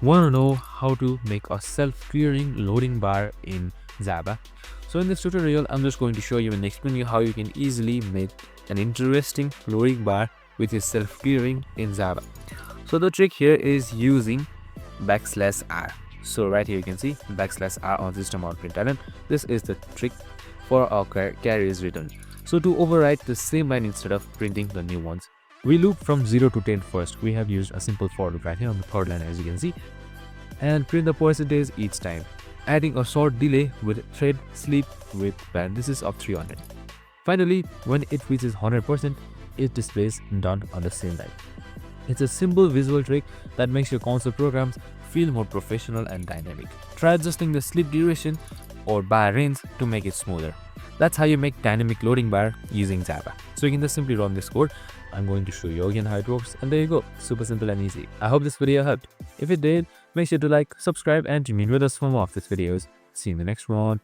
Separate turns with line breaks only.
Want to know how to make a self-clearing loading bar in Java? So in this tutorial, I'm just going to show you and explain you how you can easily make an interesting loading bar which is self-clearing in Java. So the trick here is using \r. So right here you can see \r on system.println. This is the trick for our carriers return. So to overwrite the same line instead of printing the new ones, we loop from 0 to 10 first. We have used a simple for loop right here on the third line as you can see, and print the percentage each time, adding a short delay with thread sleep with parenthesis of 300. Finally, when it reaches 100%, it displays done on the same line. It's a simple visual trick that makes your console programs feel more professional and dynamic. Try adjusting the sleep duration or bar range to make it smoother. That's how you make dynamic loading bar using Java. So you can just simply run this code. I'm going to show you again how it works, and there you go. Super simple and easy. I hope this video helped. If it did, make sure to like, subscribe, and remain with us for more of these videos. See you in the next one.